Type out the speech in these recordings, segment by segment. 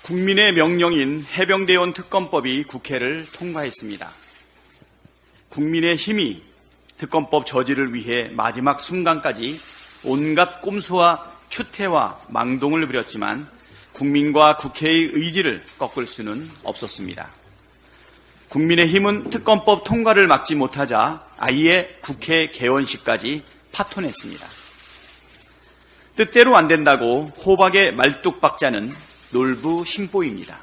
국민의 명령인 해병대원 특검법이 국회를 통과했습니다. 국민의힘이 특검법 저지를 위해 마지막 순간까지 온갖 꼼수와 추태와 망동을 부렸지만 국민과 국회의 의지를 꺾을 수는 없었습니다. 국민의힘은 특검법 통과를 막지 못하자 아예 국회 개원식까지 파토냈습니다. 뜻대로 안 된다고 호박에 말뚝박자는 놀부심보입니다.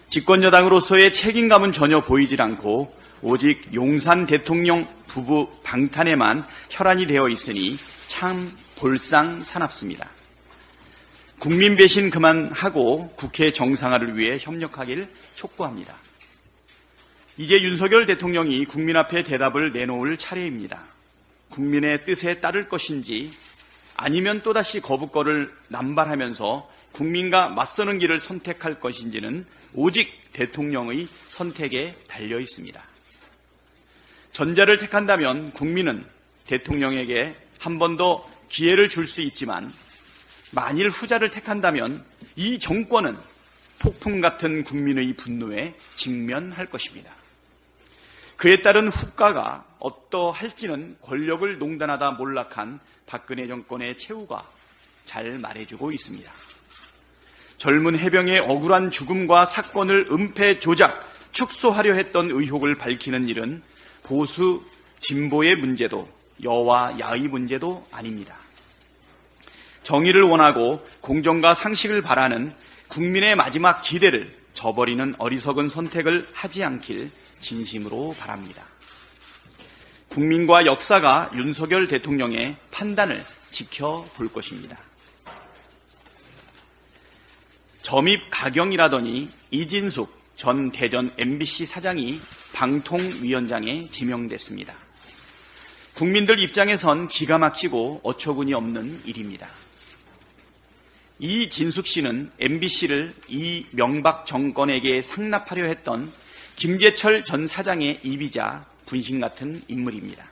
집권여당으로서의 책임감은 전혀 보이질 않고 오직 용산 대통령 부부 방탄에만 혈안이 되어 있으니 참 볼상사납습니다. 국민 배신 그만하고 국회 정상화를 위해 협력하길 촉구합니다. 이제 윤석열 대통령이 국민 앞에 대답을 내놓을 차례입니다. 국민의 뜻에 따를 것인지 아니면 또다시 거부권을 남발하면서 국민과 맞서는 길을 선택할 것인지는 오직 대통령의 선택에 달려 있습니다. 전자를 택한다면 국민은 대통령에게 한 번 더 기회를 줄 수 있지만 만일 후자를 택한다면 이 정권은 폭풍 같은 국민의 분노에 직면할 것입니다. 그에 따른 후과가 어떠할지는 권력을 농단하다 몰락한 박근혜 정권의 최후가 잘 말해주고 있습니다. 젊은 해병의 억울한 죽음과 사건을 은폐 조작, 축소하려 했던 의혹을 밝히는 일은 보수, 진보의 문제도 여와 야의 문제도 아닙니다. 정의를 원하고 공정과 상식을 바라는 국민의 마지막 기대를 저버리는 어리석은 선택을 하지 않길 진심으로 바랍니다. 국민과 역사가 윤석열 대통령의 판단을 지켜볼 것입니다. 점입 가경이라더니 이진숙 전 대전 MBC 사장이 방통위원장에 지명됐습니다. 국민들 입장에선 기가 막히고 어처구니 없는 일입니다. 이진숙 씨는 MBC를 이명박 정권에게 상납하려 했던 김재철 전 사장의 입이자 분신 같은 인물입니다.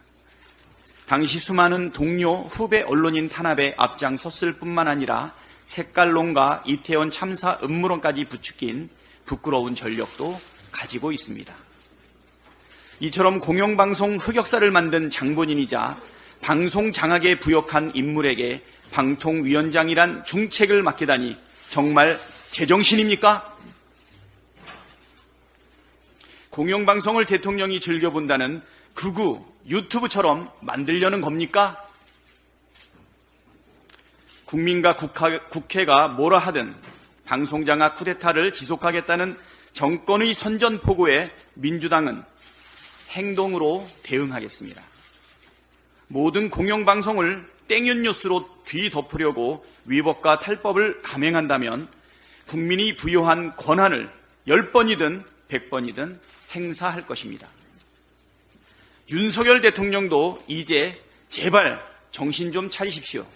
당시 수많은 동료, 후배 언론인 탄압에 앞장섰을 뿐만 아니라 색깔론과 이태원 참사 음모론까지 부추긴 부끄러운 전력도 가지고 있습니다. 이처럼 공영방송 흑역사를 만든 장본인이자 방송 장악에 부역한 인물에게 방통위원장이란 중책을 맡기다니 정말 제정신입니까? 공영방송을 대통령이 즐겨본다는 극우 유튜브처럼 만들려는 겁니까? 국민과 국회가 뭐라 하든 방송장악 쿠데타를 지속하겠다는 정권의 선전포고에 민주당은 행동으로 대응하겠습니다. 모든 공영방송을 땡윤뉴스로 뒤덮으려고 위법과 탈법을 감행한다면 국민이 부여한 권한을 10번이든 100번이든 행사할 것입니다. 윤석열 대통령도 이제 제발 정신 좀 차리십시오.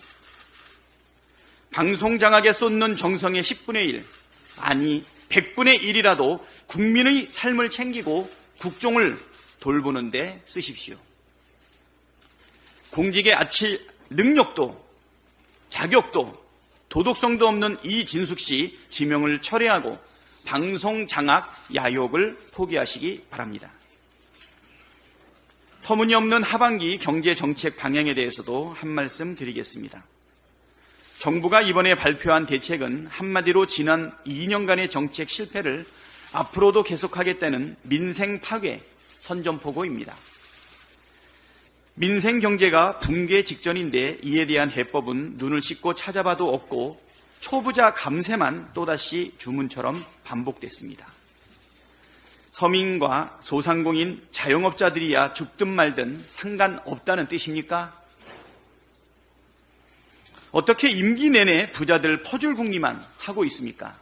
방송장악에 쏟는 정성의 10분의 1, 아니 100분의 1이라도 국민의 삶을 챙기고 국종을 돌보는 데 쓰십시오. 공직에 아칠 능력도 자격도 도덕성도 없는 이진숙 씨 지명을 철회하고 방송장악 야욕을 포기하시기 바랍니다. 터무니없는 하반기 경제정책 방향에 대해서도 한 말씀 드리겠습니다. 정부가 이번에 발표한 대책은 한마디로 지난 2년간의 정책 실패를 앞으로도 계속하겠다는 민생 파괴 선전포고입니다. 민생 경제가 붕괴 직전인데 이에 대한 해법은 눈을 씻고 찾아봐도 없고 초부자 감세만 또다시 주문처럼 반복됐습니다. 서민과 소상공인 자영업자들이야 죽든 말든 상관없다는 뜻입니까? 어떻게 임기 내내 부자들 퍼줄 궁리만 하고 있습니까?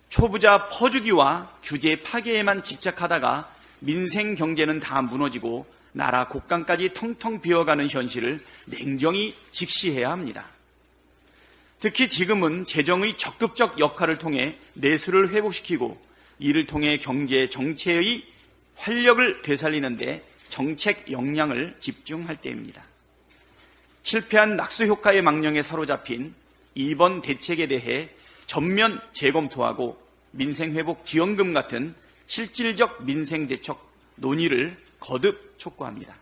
초부자 퍼주기와 규제 파괴에만 집착하다가 민생 경제는 다 무너지고 나라 곳간까지 텅텅 비어가는 현실을 냉정히 직시해야 합니다. 특히 지금은 재정의 적극적 역할을 통해 내수를 회복시키고 이를 통해 경제 정체의 활력을 되살리는 데 정책 역량을 집중할 때입니다. 실패한 낙수 효과의 망령에 사로잡힌 이번 대책에 대해 전면 재검토하고 민생회복 지원금 같은 실질적 민생대책 논의를 거듭 촉구합니다.